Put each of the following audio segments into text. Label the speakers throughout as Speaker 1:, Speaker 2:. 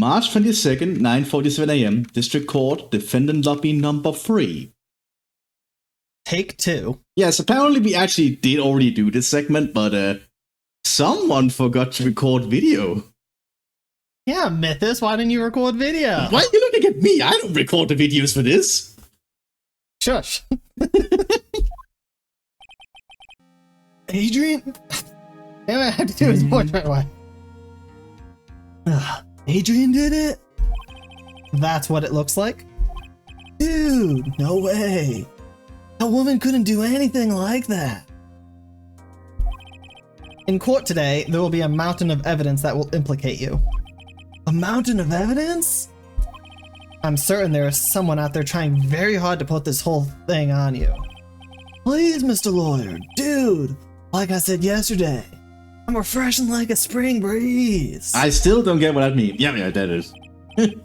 Speaker 1: March 22nd, 9:47 a.m., District Court, Defendant Lobby number 3.
Speaker 2: Take 2.
Speaker 1: Yes, apparently we actually did already do this segment, but someone forgot to record video.
Speaker 2: Yeah, Mthis, why didn't you record video?
Speaker 1: Why are you looking at me? I don't record the videos for this.
Speaker 2: Shush. Adrian? Damn it, I had to do his voice right away. Adrian did it? That's what it looks like? Dude, no way. A woman couldn't do anything like that. In court today, there will be a mountain of evidence that will implicate you. A mountain of evidence? I'm certain there is someone out there trying very hard to put this whole thing on you. Please, Mr. Lawyer, dude, like I said yesterday, I'm refreshing like a spring breeze.
Speaker 1: I still don't get what that means. Yeah, that is.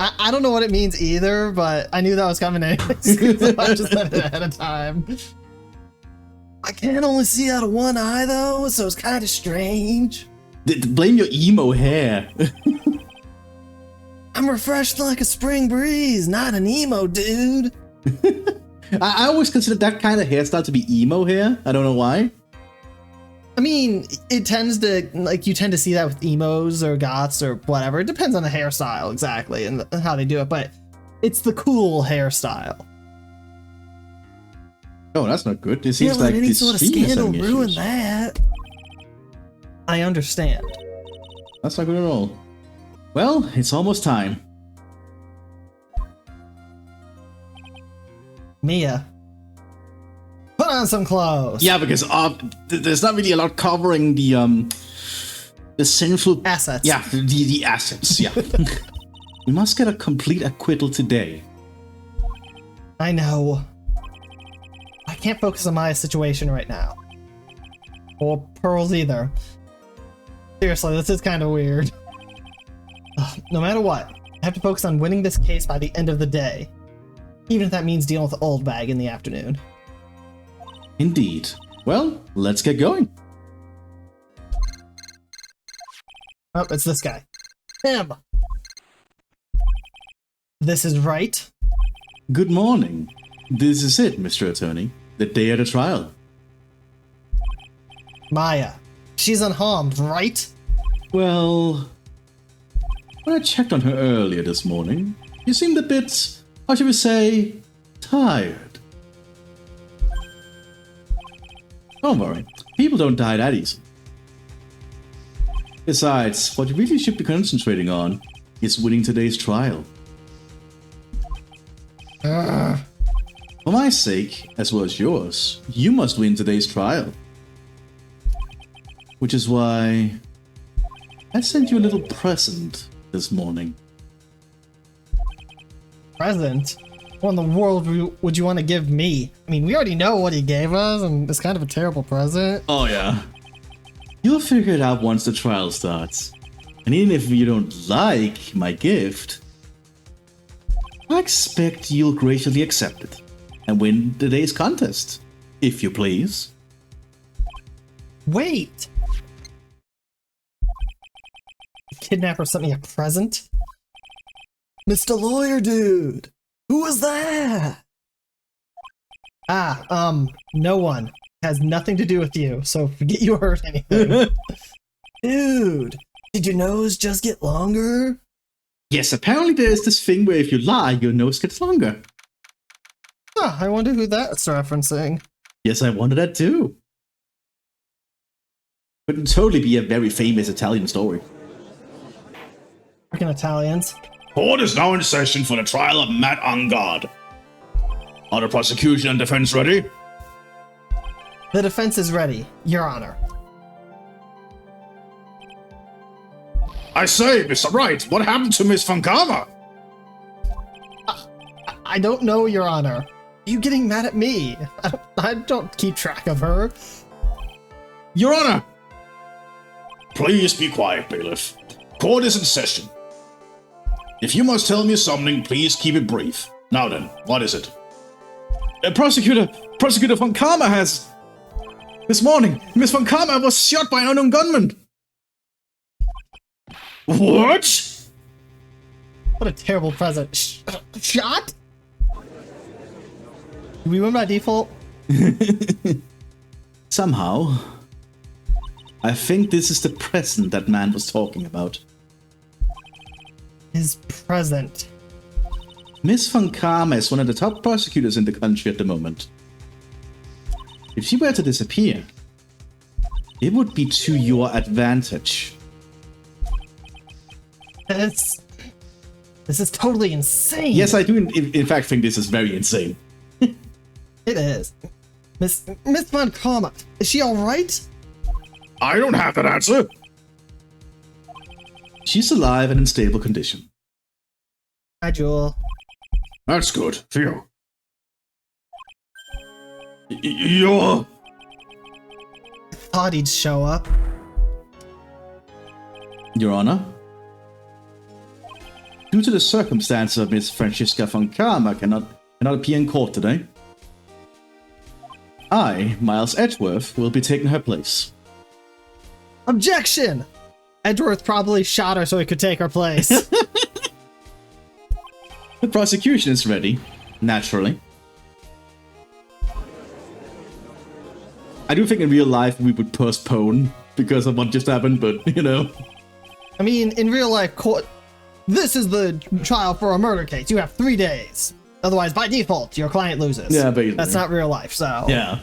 Speaker 2: I don't know what it means either, but I knew that was coming anyways, so I just said it ahead of time. I can't only see out of one eye though, so it's kind of strange.
Speaker 1: Blame your emo hair.
Speaker 2: I'm refreshed like a spring breeze, not an emo dude.
Speaker 1: I always considered that kind of hairstyle to be emo hair. I don't know why.
Speaker 2: I mean, it tends to, like, you tend to see that with emos or goths or whatever. It depends on the hairstyle exactly and how they do it, but it's the cool hairstyle.
Speaker 1: Oh, that's not good. It seems like
Speaker 2: any
Speaker 1: this
Speaker 2: sort of
Speaker 1: stream has
Speaker 2: scandal
Speaker 1: some
Speaker 2: ruin
Speaker 1: issues.
Speaker 2: that. I understand.
Speaker 1: That's not good at all. Well, it's almost time.
Speaker 2: Mia, put on some clothes.
Speaker 1: Yeah, because there's not really a lot covering the sinful
Speaker 2: Assets.
Speaker 1: Yeah, the assets. Yeah, we must get a complete acquittal today.
Speaker 2: I know. I can't focus on Maya's situation right now. Or Pearl's either. Seriously, this is kind of weird. No matter what, I have to focus on winning this case by the end of the day. Even if that means dealing with Old Bag in the afternoon.
Speaker 1: Indeed. Well, let's get going.
Speaker 2: Oh, it's this guy. Him! This is Wright.
Speaker 1: Good morning. This is it, Mr. Attorney. The day of the trial.
Speaker 2: Maya. She's unharmed, right?
Speaker 1: Well, when I checked on her earlier this morning, you seemed a bit, how should we say, tired. Don't worry, people don't die that easy. Besides, what you really should be concentrating on is winning today's trial. For my sake, as well as yours, you must win today's trial. Which is why I sent you a little present this morning.
Speaker 2: Present? What in the world would you want to give me? I mean, we already know what he gave us, and it's kind of a terrible present.
Speaker 1: Oh yeah. You'll figure it out once the trial starts. And even if you don't like my gift, I expect you'll graciously accept it and win today's contest, if you please.
Speaker 2: Wait! The kidnapper sent me a present? Mr. Lawyer Dude! Who was that? No one. Has nothing to do with you, so forget you heard anything. Dude, did your nose just get longer?
Speaker 1: Yes, apparently there's this thing where if you lie, your nose gets longer.
Speaker 2: Huh, I wonder who that's referencing.
Speaker 1: Yes, I wonder that too. Could totally be a very famous Italian story.
Speaker 2: Freaking Italians.
Speaker 3: Court is now in session for the trial of Matt Angard. Are the prosecution and defense ready?
Speaker 2: The defense is ready, Your Honor.
Speaker 3: I say, Mr. Wright, what happened to Miss Funkama?
Speaker 2: I don't know, Your Honor. Are you getting mad at me? I don't keep track of her.
Speaker 3: Your Honor! Please be quiet, bailiff. Court is in session. If you must tell me something, please keep it brief. Now then, what is it?
Speaker 1: Prosecutor Funkama has... This morning, Miss Funkama was shot by an unknown gunman.
Speaker 3: What?
Speaker 2: What a terrible present. Shot? Do we win by default?
Speaker 1: Somehow. I think this is the present that man was talking about.
Speaker 2: His present.
Speaker 1: Miss Von Karma is one of the top prosecutors in the country at the moment. If she were to disappear, it would be to your advantage.
Speaker 2: This is totally insane.
Speaker 1: Yes, I do in fact think this is very insane.
Speaker 2: It is. Miss Von Karma, is she alright?
Speaker 3: I don't have that answer.
Speaker 1: She's alive and in stable condition.
Speaker 2: Hi, Jewel.
Speaker 3: That's good. Phew. You're...
Speaker 2: Thought he'd show up.
Speaker 1: Your Honor, due to the circumstances of Miss Francisca Von Karma cannot appear in court today, I, Miles Edgeworth, will be taking her place.
Speaker 2: Objection! Edgeworth probably shot her so he could take her place.
Speaker 1: The prosecution is ready, naturally. I do think in real life we would postpone because of what just happened, but you know.
Speaker 2: I mean, in real life court, this is the trial for a murder case. You have 3 days. Otherwise, by default, your client loses.
Speaker 1: Yeah, basically.
Speaker 2: That's not real life, so...
Speaker 1: Yeah.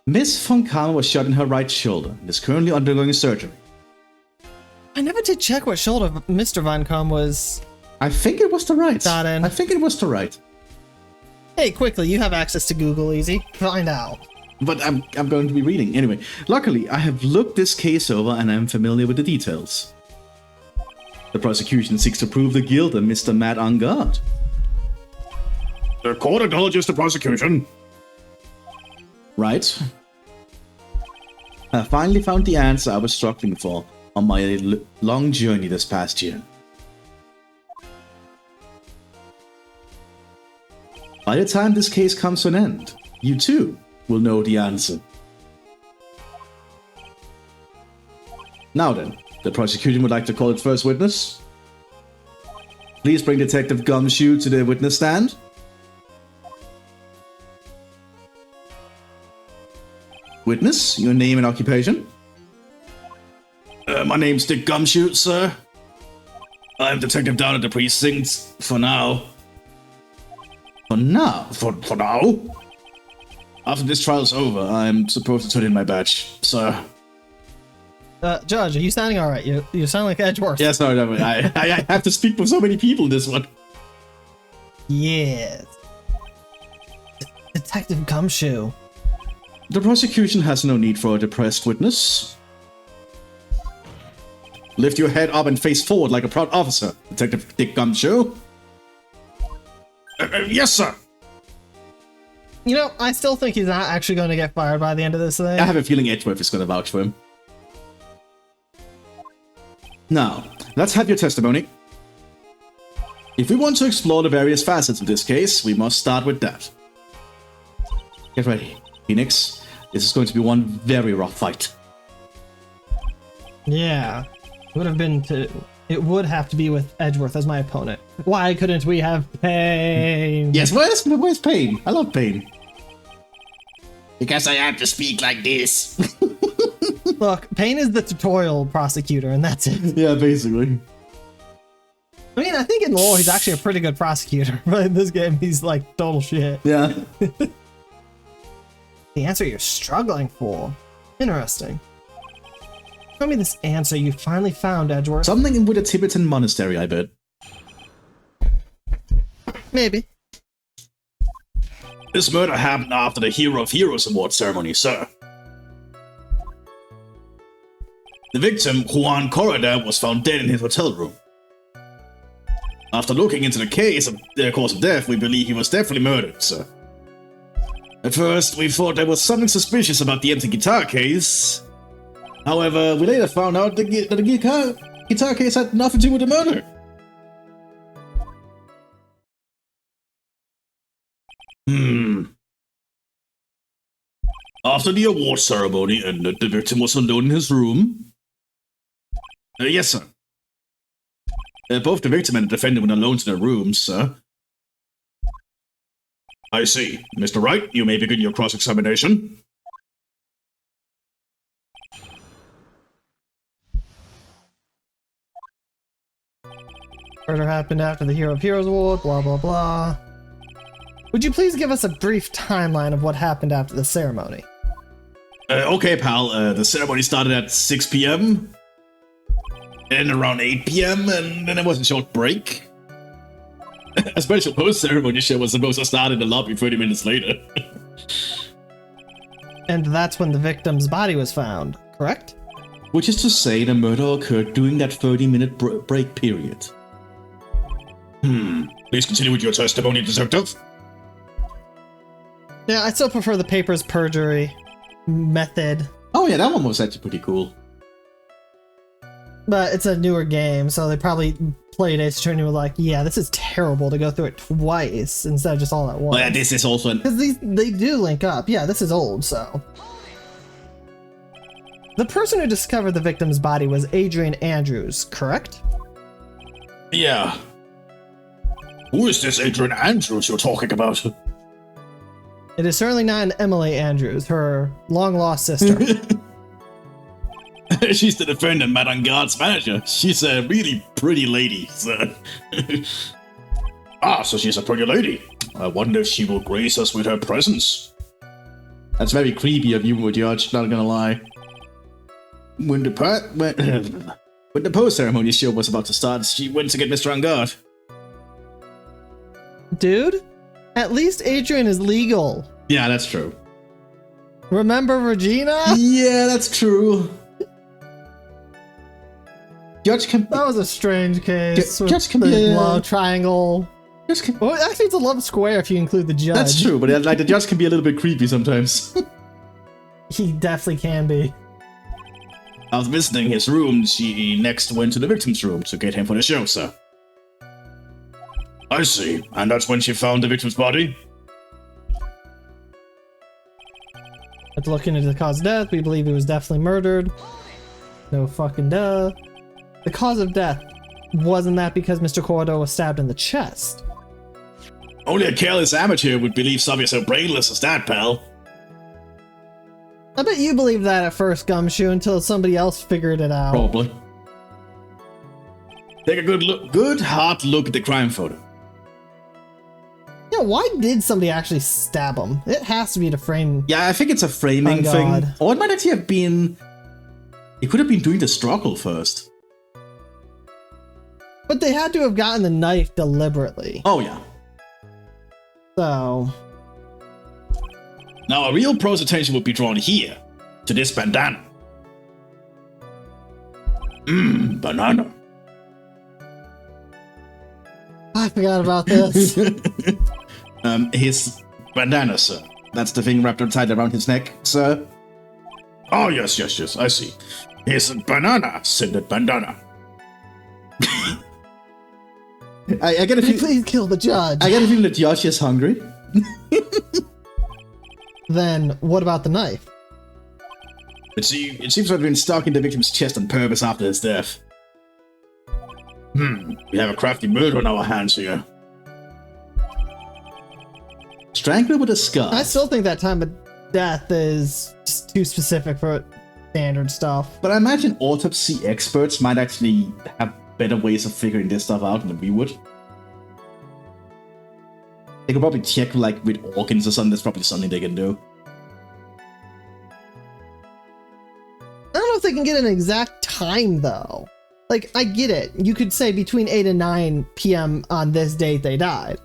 Speaker 1: Miss Von Karma was shot in her right shoulder and is currently undergoing surgery.
Speaker 2: I never did check what shoulder Mr. Von Karma was...
Speaker 1: I think it was the right.
Speaker 2: Got in.
Speaker 1: I think it was the right.
Speaker 2: Hey, quickly, you have access to Google, easy. Find out.
Speaker 1: But I'm going to be reading. Anyway, luckily, I have looked this case over and I'm familiar with the details. The prosecution seeks to prove the guilt of Mr. Matt Ungard.
Speaker 3: The court acknowledges the prosecution.
Speaker 1: Right. I finally found the answer I was struggling for on my long journey this past year. By the time this case comes to an end, you too will know the answer. Now then, the prosecution would like to call its first witness. Please bring Detective Gumshoe to the witness stand. Witness, your name and occupation?
Speaker 3: My name's Dick Gumshoe, sir. I'm detective down at the precinct for now.
Speaker 1: For now?
Speaker 3: For now? After this trial's over, I'm supposed to turn in my badge, sir.
Speaker 2: Judge, are you sounding alright? You sound like Edgeworth.
Speaker 1: Yeah, sorry, no, I have to speak with so many people in this one.
Speaker 2: Yes. Detective Gumshoe.
Speaker 1: The prosecution has no need for a depressed witness. Lift your head up and face forward like a proud officer, Detective Dick Gumshoe.
Speaker 3: Yes, sir.
Speaker 2: You know, I still think he's not actually going to get fired by the end of this thing.
Speaker 1: I have a feeling Edgeworth is going to vouch for him. Now, let's have your testimony. If we want to explore the various facets of this case, we must start with that. Get ready, Phoenix. This is going to be one very rough fight.
Speaker 2: Yeah. It would have to be with Edgeworth as my opponent. Why couldn't we have Pain?
Speaker 1: Yes, where's Pain? I love Pain.
Speaker 3: Because I have to speak like this.
Speaker 2: Look, Pain is the tutorial prosecutor, and that's it.
Speaker 1: Yeah, basically.
Speaker 2: I mean, I think in lore he's actually a pretty good prosecutor, but in this game he's like total shit.
Speaker 1: Yeah.
Speaker 2: The answer you're struggling for. Interesting. Show me this answer you finally found, Edgeworth.
Speaker 1: Something with a Tibetan monastery, I bet.
Speaker 2: Maybe.
Speaker 3: This murder happened after the Hero of Heroes award ceremony, sir. The victim, Juan Corrida, was found dead in his hotel room. After looking into the cause of death, we believe he was definitely murdered, sir. At first, we thought there was something suspicious about the empty guitar case. However, we later found out that the guitar case had nothing to do with the murder. After the award ceremony ended, the victim was alone in his room. Yes, sir. Both the victim and the defendant were alone in their rooms, sir. I see. Mr. Wright, you may begin your cross-examination.
Speaker 2: Murder happened after the Hero of Heroes Award, blah blah blah. Would you please give us a brief timeline of what happened after the ceremony?
Speaker 3: Okay, pal. The ceremony started at 6 p.m. and around 8 p.m. and then there was a short break. A special post-ceremony show was supposed to start in the lobby 30 minutes later.
Speaker 2: And that's when the victim's body was found, correct?
Speaker 1: Which is to say, the murder occurred during that 30-minute break period.
Speaker 3: Please continue with your testimony, detective.
Speaker 2: Yeah, I still prefer the paper's perjury method.
Speaker 1: Oh yeah, that one was actually pretty cool.
Speaker 2: But it's a newer game, so they probably played Ace Attorney and were like, yeah, this is terrible to go through it twice instead of just all at once.
Speaker 1: Well, yeah, this is also an...
Speaker 2: Because they do link up. Yeah, this is old, so. The person who discovered the victim's body was Adrian Andrews, correct?
Speaker 3: Yeah. Who is this Adrian Andrews you're talking about?
Speaker 2: It is certainly not Emily Andrews, her long-lost sister.
Speaker 3: She's the defendant, Madame Guard's manager. She's a really pretty lady, sir. Ah, so she's a pretty lady. I wonder if she will grace us with her presence.
Speaker 1: That's very creepy of you, Judge, not gonna lie.
Speaker 3: When the
Speaker 1: post-ceremony show was about to start, she went to get Mr. Angard.
Speaker 2: Dude, at least Adrian is legal.
Speaker 1: Yeah, that's true.
Speaker 2: Remember Regina?
Speaker 1: Yeah, that's true. Judge can...
Speaker 2: That was a strange case.
Speaker 1: Judge can
Speaker 2: the
Speaker 1: be...
Speaker 2: love triangle.
Speaker 1: Judge can...
Speaker 2: Well, actually, it's a love square if you include the judge.
Speaker 1: That's true, but like the judge can be a little bit creepy sometimes.
Speaker 2: He definitely can be.
Speaker 3: After visiting his room, she next went to the victim's room to get him for the show, sir. I see. And that's when she found the victim's body?
Speaker 2: After looking into the cause of death, we believe he was definitely murdered. No fucking duh. The cause of death, wasn't that because Mr. Cordo was stabbed in the chest?
Speaker 3: Only a careless amateur would believe something so brainless as that, pal.
Speaker 2: I bet you believed that at first, Gumshoe, until somebody else figured it out.
Speaker 1: Probably.
Speaker 3: Take a good hard look at the crime photo.
Speaker 2: Yeah, why did somebody actually stab him? It has to be to frame.
Speaker 1: Yeah, I think it's a framing thing. Or it might actually have been... It could have been doing the struggle first.
Speaker 2: But they had to have gotten the knife deliberately.
Speaker 1: Oh, yeah.
Speaker 2: So...
Speaker 3: Now, a real pro's attention would be drawn here, to this bandana. Banana.
Speaker 2: I forgot about this.
Speaker 1: His bandana, sir. That's the thing wrapped tied around his neck, sir.
Speaker 3: Oh, yes, I see. His banana, scented bandana.
Speaker 1: I get a feeling...
Speaker 2: Please kill the judge.
Speaker 1: I get a feeling that Josh is hungry.
Speaker 2: Then, what about the knife?
Speaker 3: It seems to have been stuck in the victim's chest on purpose after his death. We have a crafty murder on our hands here.
Speaker 1: Strangler with a scar.
Speaker 2: I still think that time of death is just too specific for standard stuff.
Speaker 1: But I imagine autopsy experts might actually have better ways of figuring this stuff out than we would. They could probably check, like, with organs or something. That's probably something they can do.
Speaker 2: I don't know if they can get an exact time, though. Like, I get it. You could say between 8 and 9 p.m. on this date they died.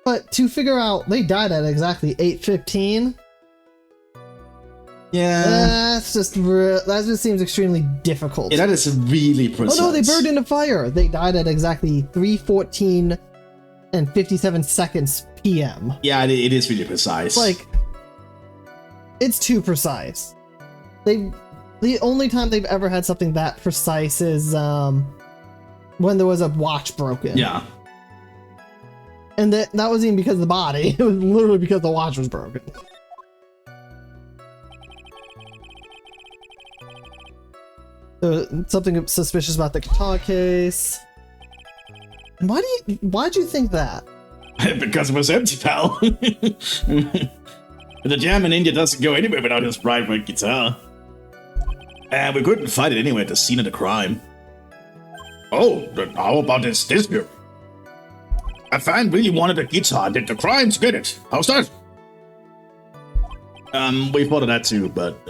Speaker 2: But to figure out they died at exactly 8:15...
Speaker 1: Yeah.
Speaker 2: That just seems extremely difficult.
Speaker 1: Yeah, that is really precise.
Speaker 2: Oh no, they burned in a fire. They died at exactly 3:14 and 57 seconds p.m.
Speaker 1: Yeah, it is really precise.
Speaker 2: Like, it's too precise. The only time they've ever had something that precise is when there was a watch broken.
Speaker 1: Yeah.
Speaker 2: And that wasn't even because of the body. It was literally because the watch was broken. Something suspicious about the Katana case. And why'd you think that?
Speaker 3: Because it was empty, pal. The German Ninja doesn't go anywhere without his private guitar. And we couldn't find it anywhere at the scene of the crime. Oh, then how about this here? A fan really wanted a guitar, did the crime to get it? How's that? We thought of that too, but,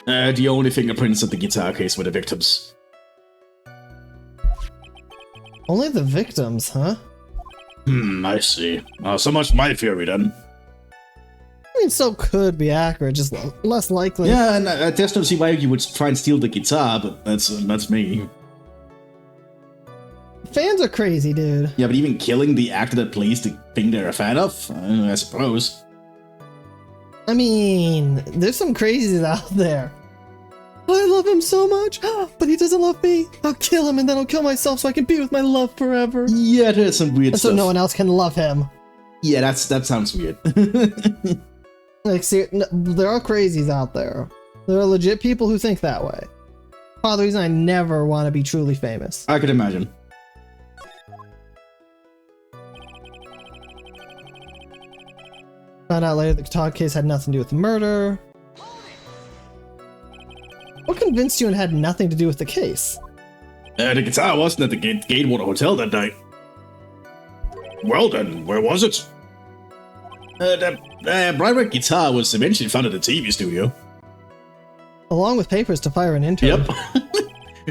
Speaker 3: the only fingerprints of the guitar case were the victims.
Speaker 2: Only the victims, huh?
Speaker 3: I see. So much my theory then.
Speaker 2: I mean, so could be accurate, just less likely.
Speaker 1: Yeah, and I just don't see why you would try and steal the guitar, but that's me.
Speaker 2: Fans are crazy, dude.
Speaker 1: Yeah, but even killing the actor that plays the thing they're a fan of, I suppose.
Speaker 2: I mean, there's some crazies out there. I love him so much, but he doesn't love me. I'll kill him and then I'll kill myself so I can be with my love forever.
Speaker 1: Yeah, there's some weird
Speaker 2: And
Speaker 1: stuff.
Speaker 2: so no one else can love him.
Speaker 1: Yeah, that sounds weird.
Speaker 2: Like, there are crazies out there. There are legit people who think that way. Part of the reason I never want to be truly famous.
Speaker 1: I could imagine.
Speaker 2: Found out later the guitar case had nothing to do with the murder. What convinced you it had nothing to do with the case?
Speaker 3: The guitar wasn't at the Gatewater Hotel that night. Well then, where was it?
Speaker 1: The private guitar was eventually found at the TV studio.
Speaker 2: Along with papers to fire an intern.
Speaker 1: Yep.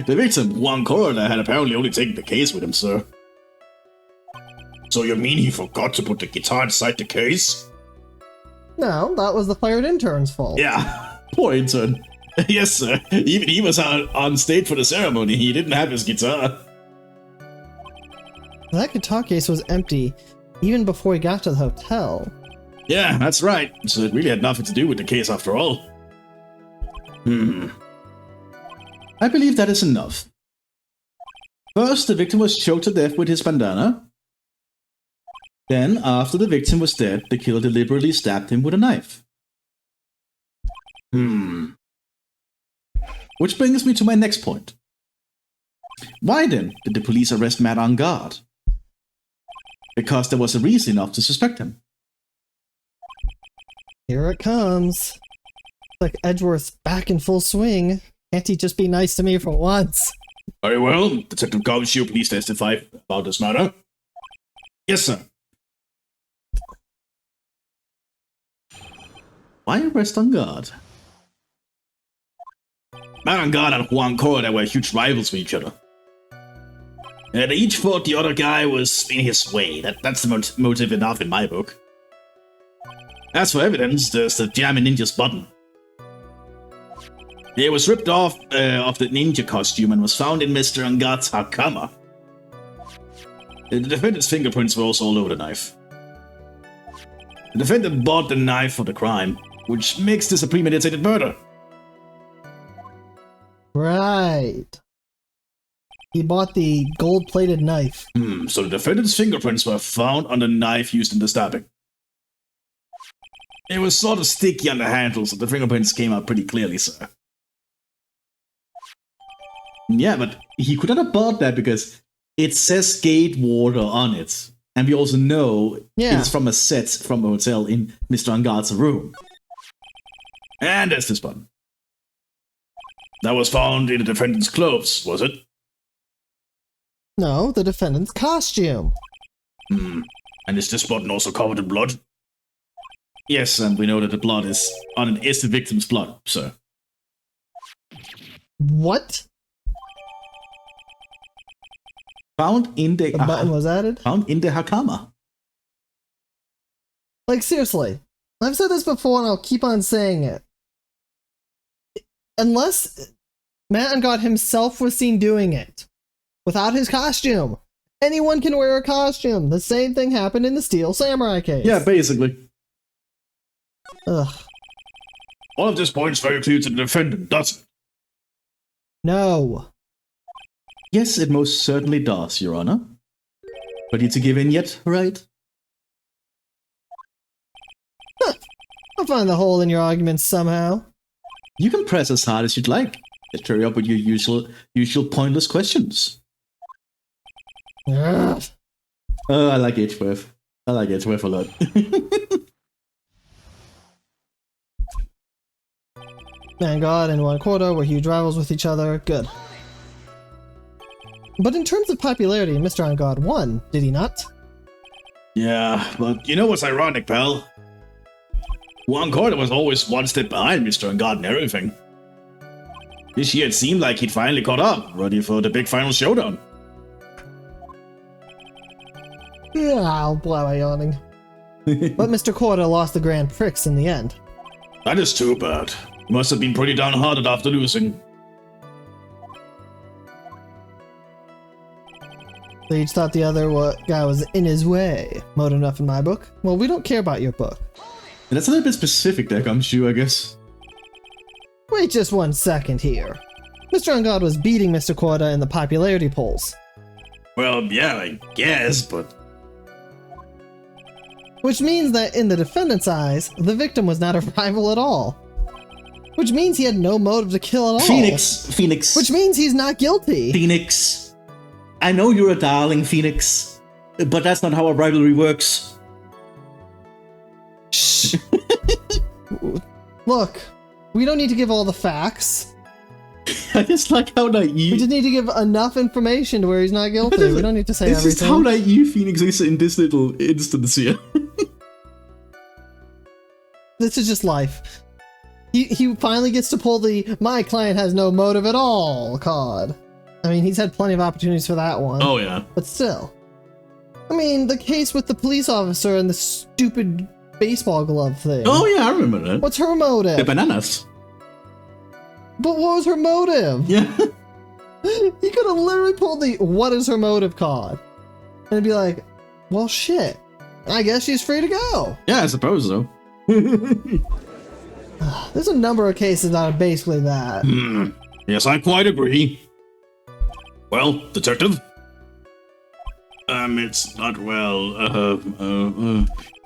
Speaker 1: The victim, Juan Corona, had apparently only taken the case with him, sir.
Speaker 3: So you mean he forgot to put the guitar inside the case?
Speaker 2: No, that was the fired intern's fault.
Speaker 1: Yeah, poor intern. Yes, sir. Even he was on stage for the ceremony. He didn't have his guitar.
Speaker 2: That guitar case was empty even before he got to the hotel.
Speaker 1: Yeah, that's right. So it really had nothing to do with the case after all. I believe that is enough. First, the victim was choked to death with his bandana. Then, after the victim was dead, the killer deliberately stabbed him with a knife. Which brings me to my next point. Why then did the police arrest Matt on guard? Because there was a reason enough to suspect him.
Speaker 2: Here it comes. Like Edgeworth's back in full swing. Can't he just be nice to me for once?
Speaker 3: Very well. Detective Gomshield, please testify about this matter.
Speaker 1: Yes, sir. Why arrest on guard?
Speaker 3: Matt on guard and Juan Corona were huge rivals with each other. They each thought the other guy was in his way. That's the motive enough in my book. As for evidence, there's the German Ninja's button. It was ripped off of the ninja costume and was found in Mr. Angat's hakama. The defendant's fingerprints were also all over the knife. The defendant bought the knife for the crime, which makes this a premeditated murder.
Speaker 2: Right. He bought the gold-plated knife.
Speaker 3: So the defendant's fingerprints were found on the knife used in the stabbing. It was sort of sticky on the handle, so the fingerprints came out pretty clearly, sir.
Speaker 1: Yeah, but he could not have bought that because it says Gatewater on it. And we also know it's from a set from a hotel in Mr. Angar's room.
Speaker 3: And there's this button. That was found in the defendant's clothes, was it?
Speaker 2: No, the defendant's costume.
Speaker 3: And is this button also covered in blood?
Speaker 1: Yes, and we know that the blood is the victim's blood, sir.
Speaker 2: What?
Speaker 1: Found in the
Speaker 2: button was added?
Speaker 1: Found in the hakama.
Speaker 2: Like, seriously. I've said this before and I'll keep on saying it. Unless Matt God himself was seen doing it without his costume, anyone can wear a costume. The same thing happened in the Steel Samurai case.
Speaker 1: Yeah, basically.
Speaker 2: Ugh.
Speaker 3: All of this points very clear to the defendant, doesn't it?
Speaker 2: No.
Speaker 1: Yes, it most certainly does, Your Honor. Ready to give in yet, right?
Speaker 2: I'll find the hole in your argument somehow.
Speaker 1: You can press as hard as you'd like. Just hurry up with your usual pointless questions.
Speaker 2: Ugh.
Speaker 1: Oh, I like Edgeworth. I like Edgeworth a lot.
Speaker 2: Vanguard and One Quarter were huge rivals with each other. Good. But in terms of popularity, Mr. Vanguard won, did he not?
Speaker 3: Yeah, but you know what's ironic, pal? One Quarter was always one step behind Mr. Ungard and everything. This year it seemed like he'd finally caught up, ready for the big final showdown.
Speaker 2: Yeah, I'll blow my yawning. But Mr. Quarter lost the Grand Prix in the end.
Speaker 3: That is too bad. He must have been pretty downhearted after losing.
Speaker 2: They each thought the other guy was in his way. Mode enough in my book. Well, we don't care about your book.
Speaker 1: That's a little bit specific there, Gumshoe, I guess.
Speaker 2: Wait just 1 second here. Mr. Ungod was beating Mr. Quarter in the popularity polls.
Speaker 3: Well, yeah, I guess, but...
Speaker 2: Which means that in the defendant's eyes, the victim was not a rival at all. Which means he had no motive to kill at all.
Speaker 1: Phoenix.
Speaker 2: Which means he's not guilty.
Speaker 1: Phoenix. I know you're a darling, Phoenix, but that's not how a rivalry works.
Speaker 2: Shh. Look, we don't need to give all the facts.
Speaker 1: I just like how naive.
Speaker 2: We just need to give enough information to where he's not guilty. We don't need to say
Speaker 1: it's
Speaker 2: everything.
Speaker 1: It's just how naive Phoenix is in this little instance here.
Speaker 2: This is just life. He finally gets to pull the "my client has no motive at all" card. I mean, he's had plenty of opportunities for that one.
Speaker 1: Oh, yeah.
Speaker 2: But still. I mean, the case with the police officer and the stupid baseball glove thing.
Speaker 1: Oh, yeah, I remember that.
Speaker 2: What's her motive?
Speaker 1: The bananas.
Speaker 2: But what was her motive?
Speaker 1: Yeah.
Speaker 2: He could have literally pulled the "what is her motive" card. And it'd be like, well, shit. I guess she's free to go.
Speaker 1: Yeah, I suppose so.
Speaker 2: There's a number of cases that are basically that.
Speaker 3: Yes, I quite agree. Well, detective? It's not well,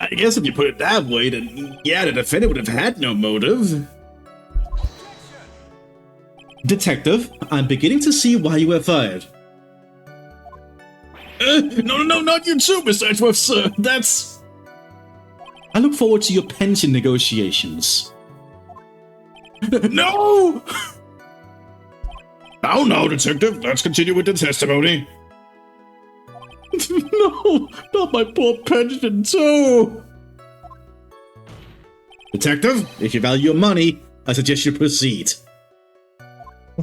Speaker 3: I guess if you put it that way, then yeah, the defendant would have had no motive.
Speaker 1: Detective, I'm beginning to see why you were fired.
Speaker 3: No, not you too, Mr. Edgeworth, sir. That's...
Speaker 1: I look forward to your pension negotiations.
Speaker 3: No! Now, detective, let's continue with the testimony.
Speaker 1: No, not my poor pension too.
Speaker 3: Detective?
Speaker 1: If you value your money, I suggest you proceed.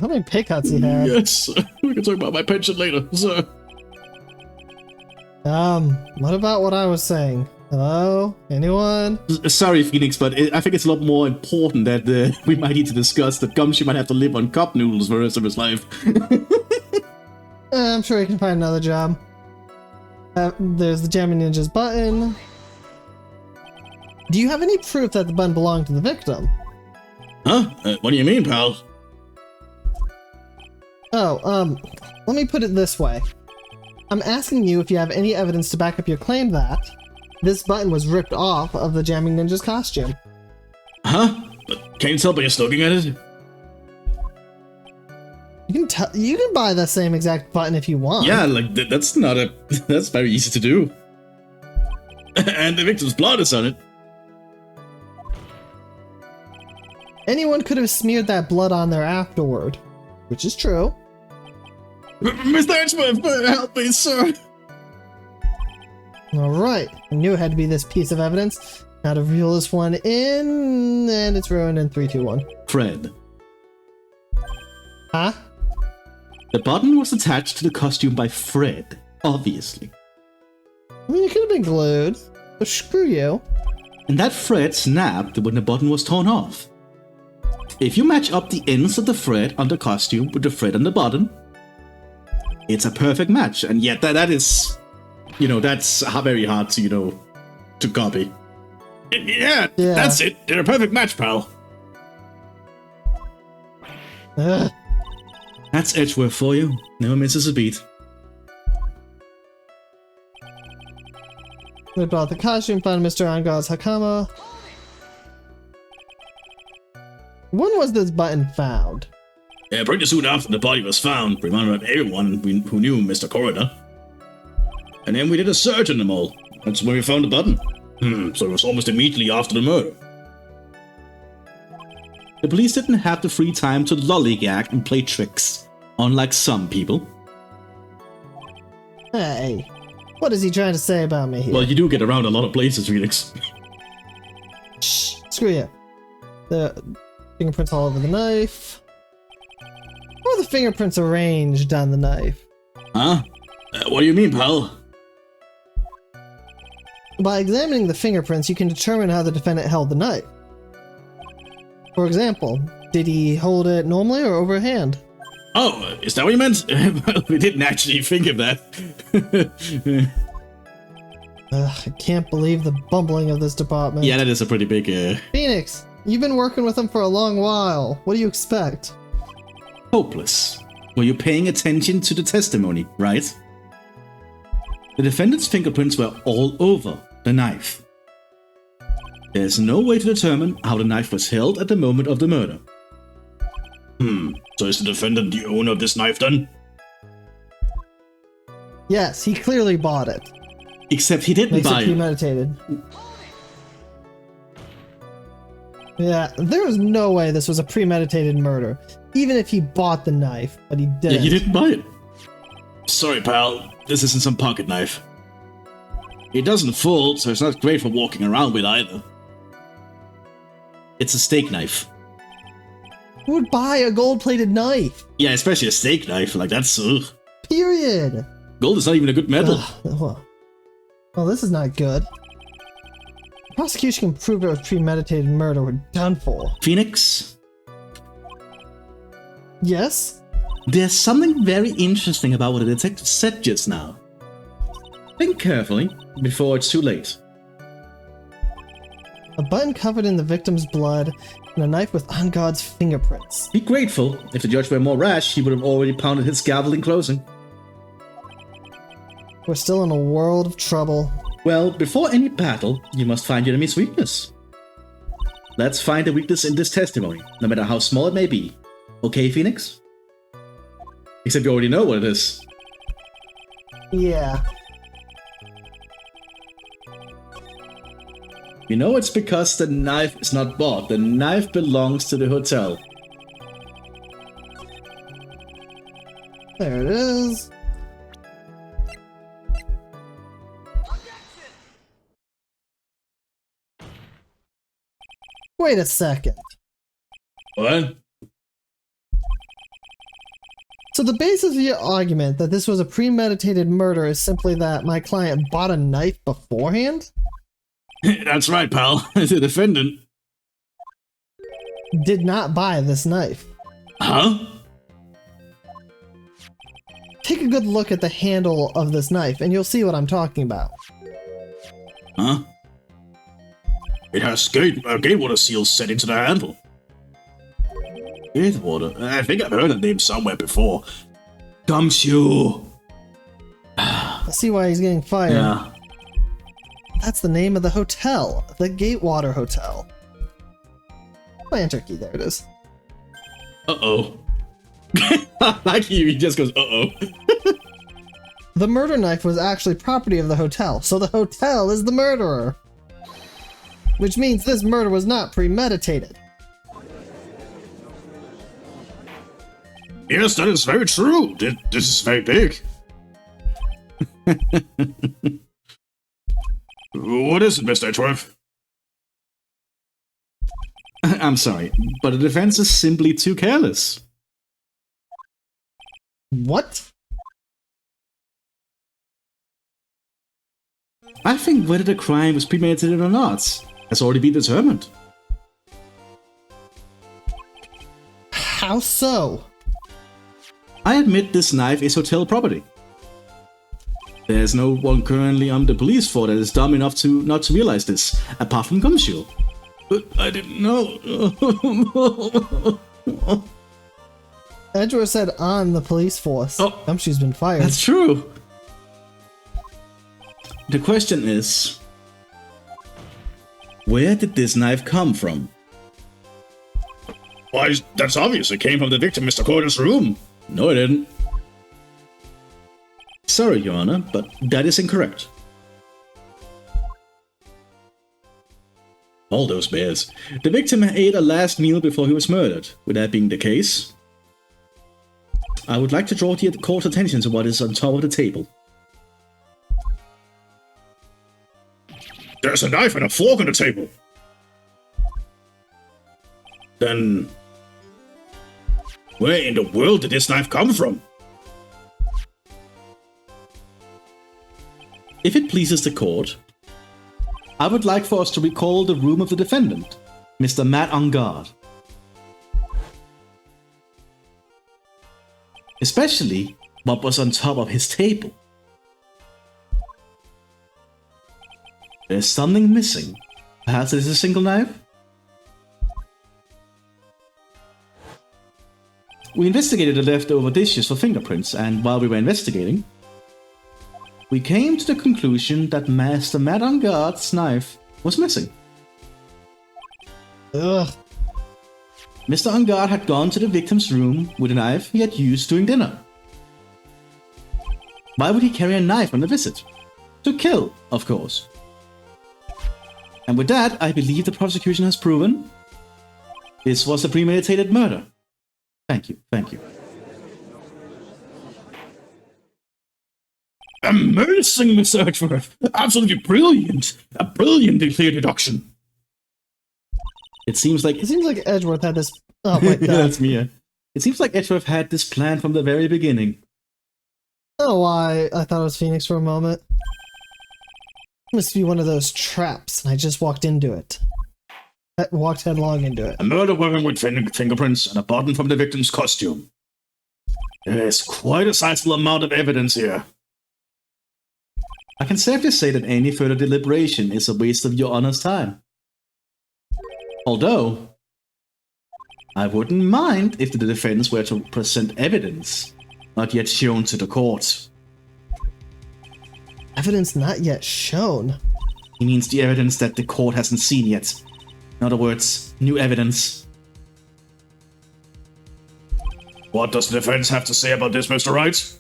Speaker 2: How many pay cuts he had?
Speaker 3: Yes, we can talk about my pension later, sir.
Speaker 2: What about what I was saying? Hello? Anyone?
Speaker 1: Sorry, Phoenix, but I think it's a lot more important that we might need to discuss that Gumshoe might have to live on cup noodles for the rest of his life.
Speaker 2: I'm sure he can find another job. There's the Jamming Ninjas button. Do you have any proof that the button belonged to the victim?
Speaker 3: Huh? What do you mean, pal?
Speaker 2: Oh, let me put it this way. I'm asking you if you have any evidence to back up your claim that this button was ripped off of the Jamming Ninja's costume.
Speaker 3: Huh? Can you tell by just looking at it?
Speaker 2: You can buy the same exact button if you want.
Speaker 1: Yeah, like that's very easy to do.
Speaker 3: And the victim's blood is on it.
Speaker 2: Anyone could have smeared that blood on there afterward, which is true.
Speaker 3: Mr. Edgeworth, help me, sir.
Speaker 2: Alright, I knew it had to be this piece of evidence. Now to reel this one in, and it's ruined in 3, 2, 1.
Speaker 1: Fred.
Speaker 2: Huh?
Speaker 1: The button was attached to the costume by Fred, obviously.
Speaker 2: I mean, it could have been glued, but screw you.
Speaker 1: And that Fred snapped when the button was torn off. If you match up the ends of the Fred on the costume with the Fred on the button, it's a perfect match, and yet that is, that's very hard to, to copy.
Speaker 3: Yeah, that's it. They're a perfect match, pal.
Speaker 2: Ugh.
Speaker 1: That's Edgeworth for you. Never misses a beat.
Speaker 2: They brought the costume, found Mr. Angar's Hakama. When was this button found?
Speaker 3: Pretty soon after the body was found, we rounded up everyone who knew Mr. Coroner. And then we did a search on them all. That's when we found the button. So it was almost immediately after the murder.
Speaker 1: The police didn't have the free time to lollygag and play tricks, unlike some people.
Speaker 2: Hey, what is he trying to say about me here?
Speaker 1: Well, you do get around a lot of places, Felix.
Speaker 2: Shh, screw you. The fingerprints all over the knife. How are the fingerprints arranged on the knife?
Speaker 3: Huh? What do you mean, pal?
Speaker 2: By examining the fingerprints, you can determine how the defendant held the knife. For example, did he hold it normally or overhand?
Speaker 3: Oh, is that what you meant? Well, we didn't actually think of that.
Speaker 2: I can't believe the bumbling of this department.
Speaker 1: Yeah, that is a pretty big,
Speaker 2: Phoenix, you've been working with him for a long while. What do you expect?
Speaker 1: hopeless. Were you paying attention to the testimony, right? The defendant's fingerprints were all over the knife. There's no way to determine how the knife was held at the moment of the murder.
Speaker 3: So is the defendant the owner of this knife then?
Speaker 2: Yes, he clearly bought it.
Speaker 1: Except he didn't
Speaker 2: Makes
Speaker 1: buy
Speaker 2: it
Speaker 1: it.
Speaker 2: premeditated. Yeah, there was no way this was a premeditated murder. Even if he bought the knife, but he didn't.
Speaker 1: Yeah, he didn't buy it.
Speaker 3: Sorry, pal. This isn't some pocket knife. It doesn't fold, so it's not great for walking around with either.
Speaker 1: It's a steak knife.
Speaker 2: Who would buy a gold-plated knife?
Speaker 3: Yeah, especially a steak knife. Like, that's...
Speaker 2: Period.
Speaker 3: Gold is not even a good metal.
Speaker 2: Well, this is not good. The prosecution can prove it was premeditated murder. We're done for.
Speaker 1: Phoenix,
Speaker 2: Yes?
Speaker 1: there's something very interesting about what the detective said just now. Think carefully before it's too late.
Speaker 2: A button covered in the victim's blood and a knife with on-guard's fingerprints.
Speaker 1: Be grateful. If the judge were more rash, he would have already pounded his gavel in closing.
Speaker 2: We're still in a world of trouble.
Speaker 1: Well, before any battle, you must find your enemy's weakness. Let's find the weakness in this testimony, no matter how small it may be. Okay, Phoenix? Except you already know what it is.
Speaker 2: Yeah.
Speaker 1: You know it's because the knife is not bought. The knife belongs to the hotel.
Speaker 2: There it is. Wait a second.
Speaker 3: What?
Speaker 2: So the basis of your argument that this was a premeditated murder is simply that my client bought a knife beforehand?
Speaker 3: That's right, pal. The defendant.
Speaker 2: Did not buy this knife.
Speaker 3: Huh?
Speaker 2: Take a good look at the handle of this knife and you'll see what I'm talking about.
Speaker 3: Huh? It has Gatewater seals set into the handle. Gatewater? I think I've heard the name somewhere before. Gumshoe.
Speaker 2: I see why he's getting fired.
Speaker 1: Yeah.
Speaker 2: That's the name of the hotel. The Gatewater Hotel. My enter key, there it is.
Speaker 3: Uh-oh. Like he just goes, uh-oh.
Speaker 2: The murder knife was actually property of the hotel, so the hotel is the murderer. Which means this murder was not premeditated.
Speaker 3: Yes, that is very true. This is very big. What is it, Mr. Edgeworth?
Speaker 1: I'm sorry, but the defense is simply too careless.
Speaker 2: What?
Speaker 1: I think whether the crime was premeditated or not has already been determined.
Speaker 2: How so?
Speaker 1: I admit this knife is hotel property. There's no one currently on the police force that is dumb enough to not to realize this, apart from Gumshoe.
Speaker 3: But I didn't know.
Speaker 2: Edgeworth said on the police force.
Speaker 3: Oh.
Speaker 2: Gumshoe's been fired.
Speaker 1: That's true. The question is, where did this knife come from?
Speaker 3: Why, that's obvious. It came from the victim, Mr. Corder's room.
Speaker 1: No, it didn't. Sorry, Your Honor, but that is incorrect. All those bears. The victim ate a last meal before he was murdered. With that being the case, I would like to draw the court's attention to what is on top of the table.
Speaker 3: There's a knife and a fork on the table. Then, where in the world did this knife come from?
Speaker 1: If it pleases the court, I would like for us to recall the room of the defendant, Mr. Matt on guard. Especially what was on top of his table. There's something missing. Perhaps it is a single knife? We investigated the leftover dishes for fingerprints, and while we were investigating, we came to the conclusion that Master Matt on Guard's knife was missing.
Speaker 2: Ugh.
Speaker 1: Mr. On Guard had gone to the victim's room with a knife he had used during dinner. Why would he carry a knife on the visit? To kill, of course. And with that, I believe the prosecution has proven this was a premeditated murder. Thank you, thank you.
Speaker 3: Amazing, Mr. Edgeworth. Absolutely brilliant. A brilliantly clear deduction.
Speaker 1: It seems like
Speaker 2: Edgeworth had this. Oh, wait,
Speaker 1: that's me. Yeah. It seems like Edgeworth had this plan from the very beginning.
Speaker 2: Oh, I thought it was Phoenix for a moment. Must be one of those traps, and I just walked into it. I walked headlong into it.
Speaker 3: A murder weapon with fingerprints and a button from the victim's costume. There's quite a sizable amount of evidence here.
Speaker 1: I can safely say that any further deliberation is a waste of Your Honor's time. Although, I wouldn't mind if the defense were to present evidence not yet shown to the court.
Speaker 2: Evidence not yet shown?
Speaker 1: He means the evidence that the court hasn't seen yet. In other words, new evidence.
Speaker 3: What does the defense have to say about this, Mr. Wright?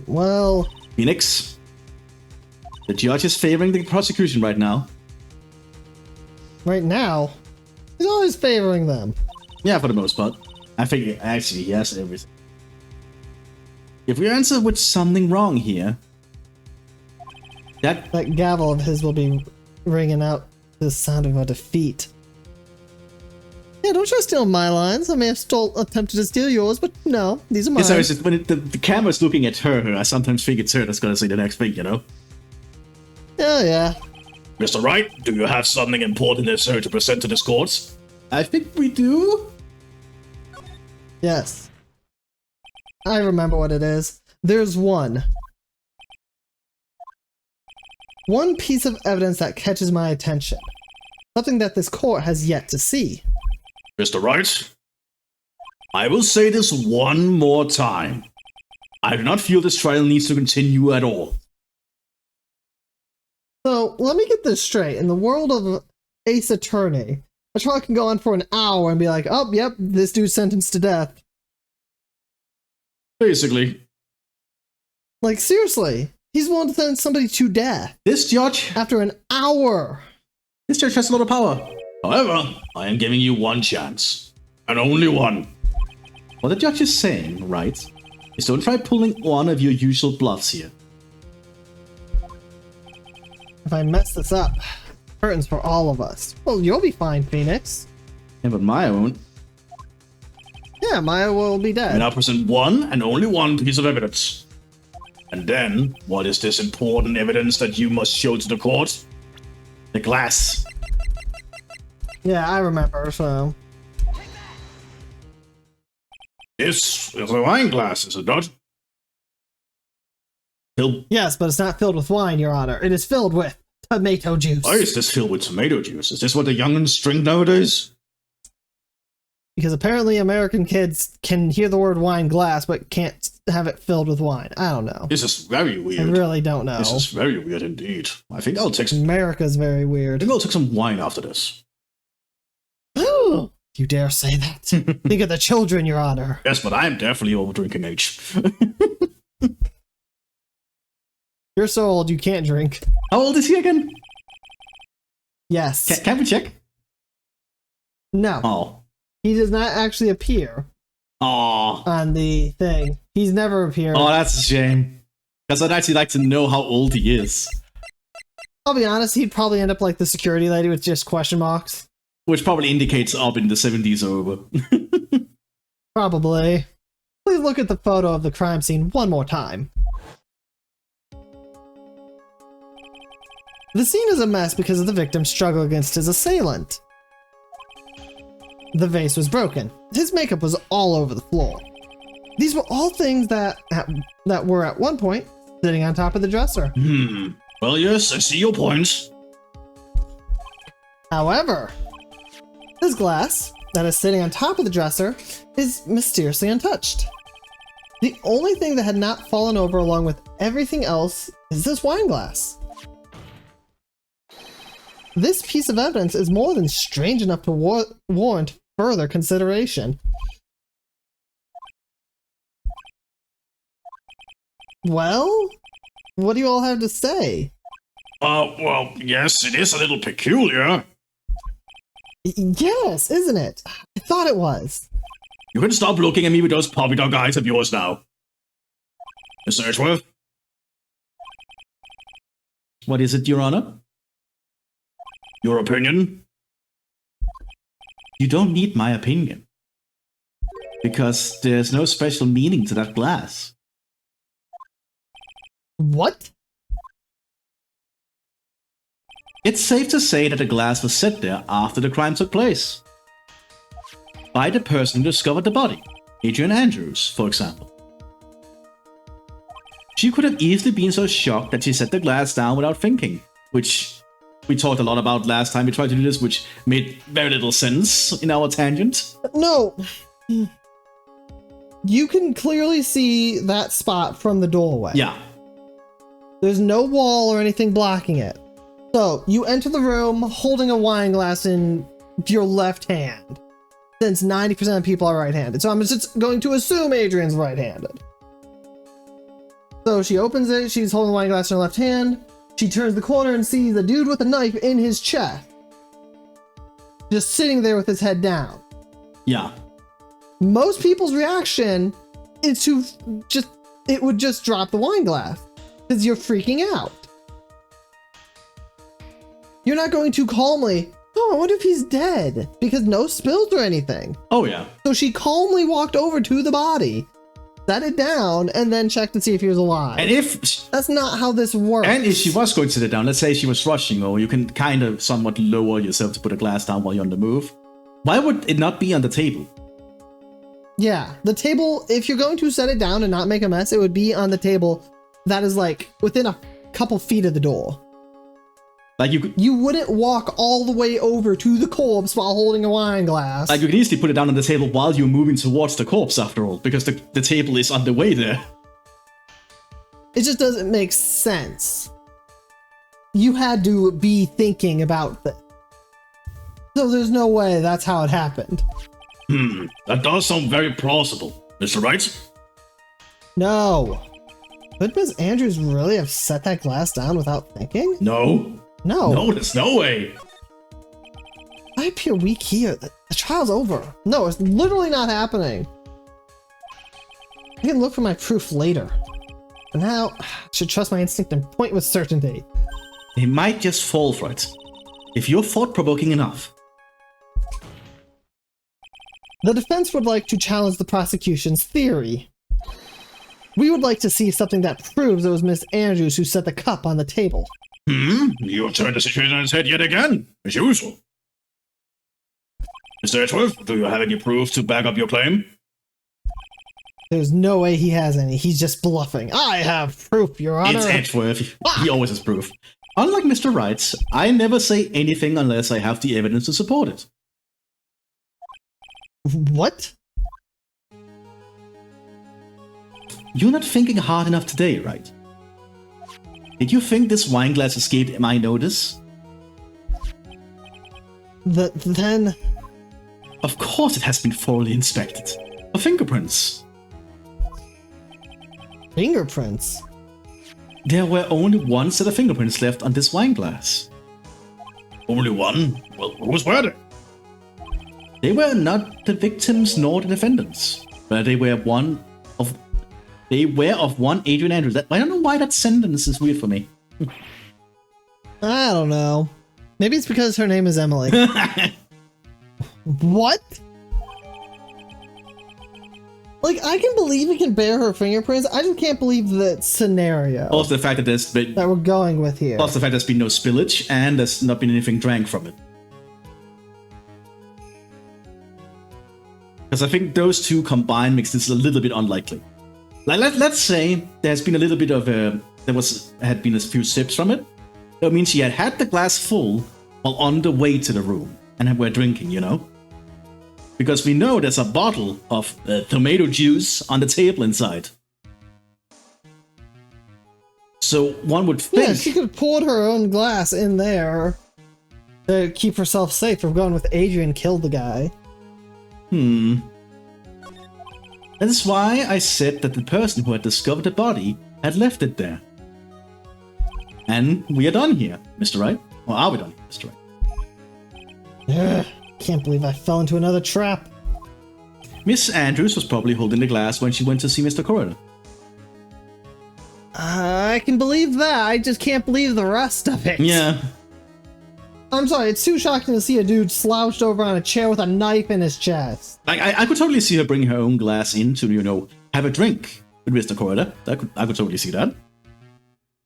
Speaker 2: Well...
Speaker 1: Phoenix, the judge is favoring the prosecution right now.
Speaker 2: Right now? He's always favoring them.
Speaker 1: Yeah, for the most part. I think actually he has everything. If we answer with something wrong here, that
Speaker 2: gavel of his will be ringing out the sound of a defeat. Yeah, don't try to steal my lines. I may have attempted to steal yours, but no, these are mine.
Speaker 1: Sorry, when the camera's looking at her, I sometimes think it's her that's gonna say the next thing, you know?
Speaker 2: Oh, yeah.
Speaker 3: Mr. Wright, do you have something important necessary to present to this court?
Speaker 1: I think we do.
Speaker 2: Yes. I remember what it is. There's one piece of evidence that catches my attention. Something that this court has yet to see.
Speaker 3: Mr. Wright, I will say this one more time. I do not feel this trial needs to continue at all.
Speaker 2: So, let me get this straight. In the world of Ace Attorney, a trial can go on for an hour and be like, oh, yep, this dude's sentenced to death.
Speaker 3: Basically.
Speaker 2: Like, seriously. He's willing to sentence somebody to death.
Speaker 1: This judge...
Speaker 2: After an hour.
Speaker 1: This judge has a lot of power.
Speaker 3: However, I am giving you one chance. And only one.
Speaker 1: What the judge is saying, right, is don't try pulling one of your usual bluffs here.
Speaker 2: If I mess this up, curtains for all of us. Well, you'll be fine, Phoenix.
Speaker 1: Yeah, but Maya won't.
Speaker 2: Yeah, Maya will be dead.
Speaker 3: And I'll present one and only one piece of evidence. And then, what is this important evidence that you must show to the court?
Speaker 1: The glass.
Speaker 2: Yeah, I remember, so...
Speaker 3: This is a wine glass, is it not?
Speaker 1: Filled.
Speaker 2: Yes, but it's not filled with wine, Your Honor. It is filled with tomato juice.
Speaker 3: Why is this filled with tomato juice? Is this what the young'uns drink nowadays?
Speaker 2: Because apparently American kids can hear the word wine glass, but can't have it filled with wine. I don't know.
Speaker 3: This is very
Speaker 2: I
Speaker 3: weird.
Speaker 2: really don't know.
Speaker 3: This is very weird indeed. I think I'll take some
Speaker 2: America's very weird.
Speaker 3: wine after this.
Speaker 2: You dare say that? Think of the children, Your Honor.
Speaker 3: Yes, but I'm definitely over drinking age.
Speaker 2: You're so old you can't drink.
Speaker 1: How old is he again?
Speaker 2: Yes.
Speaker 1: Can we check?
Speaker 2: No.
Speaker 1: Oh.
Speaker 2: He does not actually appear
Speaker 1: Oh.
Speaker 2: on the thing. He's never appeared.
Speaker 1: Oh, that's a shame. Because I'd actually like to know how old he is.
Speaker 2: I'll be honest, he'd probably end up like the security lady with just question marks.
Speaker 1: Which probably indicates up in the 70s or over.
Speaker 2: Probably. Please look at the photo of the crime scene one more time. The scene is a mess because of the victim's struggle against his assailant. The vase was broken. His makeup was all over the floor. These were all things that were at one point sitting on top of the dresser.
Speaker 3: Well, yes, I see your points.
Speaker 2: However, this glass that is sitting on top of the dresser is mysteriously untouched. The only thing that had not fallen over along with everything else is this wine glass. This piece of evidence is more than strange enough to warrant further consideration. Well, what do you all have to say?
Speaker 3: Well, yes, it is a little peculiar.
Speaker 2: Yes, isn't it? I thought it was.
Speaker 3: You can stop looking at me with those puppy dog eyes of yours now. Mr. Edgeworth?
Speaker 1: What is it, Your Honor?
Speaker 3: Your opinion?
Speaker 1: You don't need my opinion. Because there's no special meaning to that glass.
Speaker 2: What?
Speaker 1: It's safe to say that the glass was set there after the crime took place. By the person who discovered the body, Adrian Andrews, for example. She could have easily been so shocked that she set the glass down without thinking, which we talked a lot about last time we tried to do this, which made very little sense in our tangent.
Speaker 2: No. You can clearly see that spot from the doorway.
Speaker 1: Yeah.
Speaker 2: There's no wall or anything blocking it. So, you enter the room holding a wine glass in your left hand, since 90% of people are right-handed. So I'm just going to assume Adrian's right-handed. So she opens it, she's holding the wine glass in her left hand, she turns the corner and sees a dude with a knife in his chest, just sitting there with his head down.
Speaker 1: Yeah.
Speaker 2: Most people's reaction is to it would just drop the wine glass, because you're freaking out. You're not going to calmly, oh, I wonder if he's dead, because no spills or anything.
Speaker 1: Oh, yeah.
Speaker 2: So she calmly walked over to the body, set it down, and then checked to see if he was alive.
Speaker 1: And if...
Speaker 2: That's not how this works.
Speaker 1: And if she was going to sit it down, let's say she was rushing, or you can kind of somewhat lower yourself to put a glass down while you're on the move. Why would it not be on the table?
Speaker 2: Yeah, the table, if you're going to set it down and not make a mess, it would be on the table that is like within a couple feet of the door.
Speaker 1: Like you could...
Speaker 2: You wouldn't walk all the way over to the corpse while holding a wine glass.
Speaker 1: Like you could easily put it down on the table while you're moving towards the corpse after all, because the table is on the way there.
Speaker 2: It just doesn't make sense. You had to be thinking about this. So there's no way that's how it happened.
Speaker 3: That does sound very plausible. Mr. Wright?
Speaker 2: No. Could Ms. Andrews really have set that glass down without thinking?
Speaker 3: No.
Speaker 2: No.
Speaker 3: No, there's no way.
Speaker 2: I appear weak here. The trial's over. No, it's literally not happening. I can look for my proof later. But now, I should trust my instinct and point with certainty.
Speaker 1: They might just fall for it. If you're thought-provoking enough.
Speaker 2: The defense would like to challenge the prosecution's theory. We would like to see something that proves it was Miss Andrews who set the cup on the table.
Speaker 3: You turned the situation on its head yet again, as usual. Mr. Edgeworth, do you have any proof to back up your claim?
Speaker 2: There's no way he has any. He's just bluffing. I have proof, Your Honor.
Speaker 1: It's Edgeworth. He always has proof. Unlike Mr. Wright, I never say anything unless I have the evidence to support it.
Speaker 2: What?
Speaker 1: You're not thinking hard enough today, right? Did you think this wine glass escaped my notice?
Speaker 2: Then...
Speaker 1: Of course it has been thoroughly inspected. For fingerprints.
Speaker 2: Fingerprints?
Speaker 1: There were only one set of fingerprints left on this wine glass.
Speaker 3: Only one? Well, whose were they?
Speaker 1: They were not the victims nor the defendants, but they were of one Adrian Andrews. I don't know why that sentence is weird for me.
Speaker 2: I don't know. Maybe it's because her name is Emily. What? Like, I can believe it can bear her fingerprints. I just can't believe the scenario
Speaker 1: Also the fact that
Speaker 2: that we're going with here.
Speaker 1: plus the fact there's been no spillage and there's not been anything drank from it. Because I think those two combined makes this a little bit unlikely. Like let's say there's been a little bit of had been a few sips from it. That means she had the glass full while on the way to the room and were drinking, you know? Because we know there's a bottle of tomato juice on the table inside. So one would think...
Speaker 2: Yeah, she could have poured her own glass in there to keep herself safe from going with Adrian killed the guy.
Speaker 1: That is why I said that the person who had discovered the body had left it there. And we are done here, Mr. Wright. Or are we done here, Mr. Wright?
Speaker 2: Ugh, can't believe I fell into another trap.
Speaker 1: Miss Andrews was probably holding the glass when she went to see Mr. Corridor.
Speaker 2: I can believe that. I just can't believe the rest of it.
Speaker 1: Yeah.
Speaker 2: I'm sorry, it's too shocking to see a dude slouched over on a chair with a knife in his chest.
Speaker 1: Like, I could totally see her bringing her own glass in to, you know, have a drink with Mr. Corridor. I could totally see that.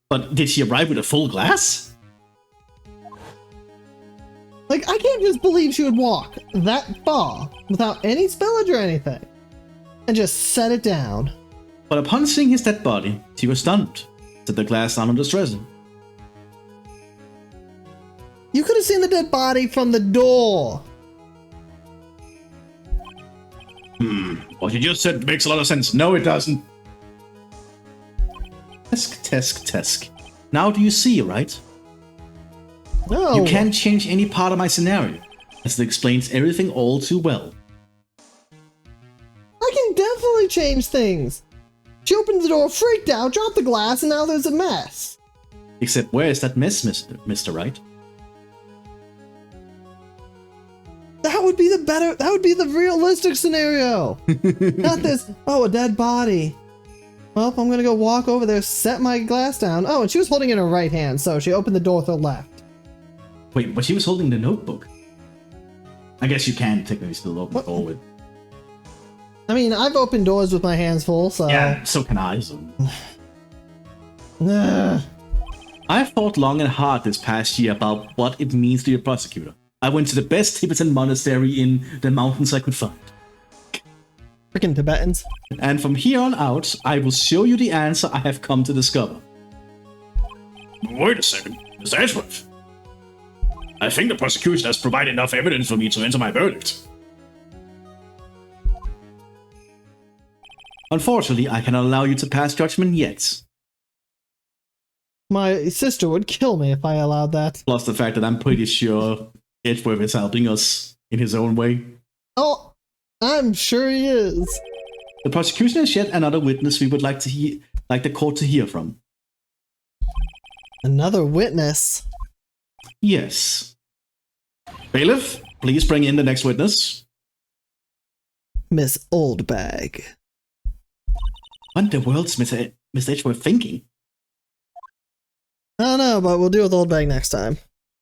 Speaker 1: But did she arrive with a full glass?
Speaker 2: Like, I can't just believe she would walk that far without any spillage or anything and just set it down.
Speaker 1: But upon seeing his dead body, she was stunned, set the glass down on the dresser.
Speaker 2: You could have seen the dead body from the door.
Speaker 3: What you just said makes a lot of sense. No, it doesn't.
Speaker 1: Tesk. Now do you see, right?
Speaker 2: No.
Speaker 1: You can't change any part of my scenario, as it explains everything all too well.
Speaker 2: I can definitely change things. She opened the door, freaked out, dropped the glass, and now there's a mess.
Speaker 1: Except where is that mess, Mr. Wright?
Speaker 2: That would be the realistic scenario. Not this, oh, a dead body. Well, I'm gonna go walk over there, set my glass down. Oh, and she was holding it in her right hand, so she opened the door with her left.
Speaker 1: Wait, but she was holding the notebook. I guess you can technically still open the door with...
Speaker 2: I mean, I've opened doors with my hands full, so...
Speaker 1: Yeah, so can I, so...
Speaker 2: Ugh.
Speaker 1: I've thought long and hard this past year about what it means to be a prosecutor. I went to the best Tibetan monastery in the mountains I could find.
Speaker 2: Freaking Tibetans.
Speaker 1: And from here on out, I will show you the answer I have come to discover.
Speaker 3: Wait a second, Mr. Edgeworth. I think the prosecution has provided enough evidence for me to enter my verdict.
Speaker 1: Unfortunately, I cannot allow you to pass judgment yet.
Speaker 2: My sister would kill me if I allowed that.
Speaker 1: Plus the fact that I'm pretty sure Edgeworth is helping us in his own way.
Speaker 2: Oh, I'm sure he is.
Speaker 1: The prosecution is yet another witness we would like the court to hear from.
Speaker 2: Another witness?
Speaker 1: Yes. Bailiff, please bring in the next witness.
Speaker 2: Miss Oldbag.
Speaker 1: What in the world's Mr. Edgeworth thinking?
Speaker 2: I don't know, but we'll deal with Oldbag next time.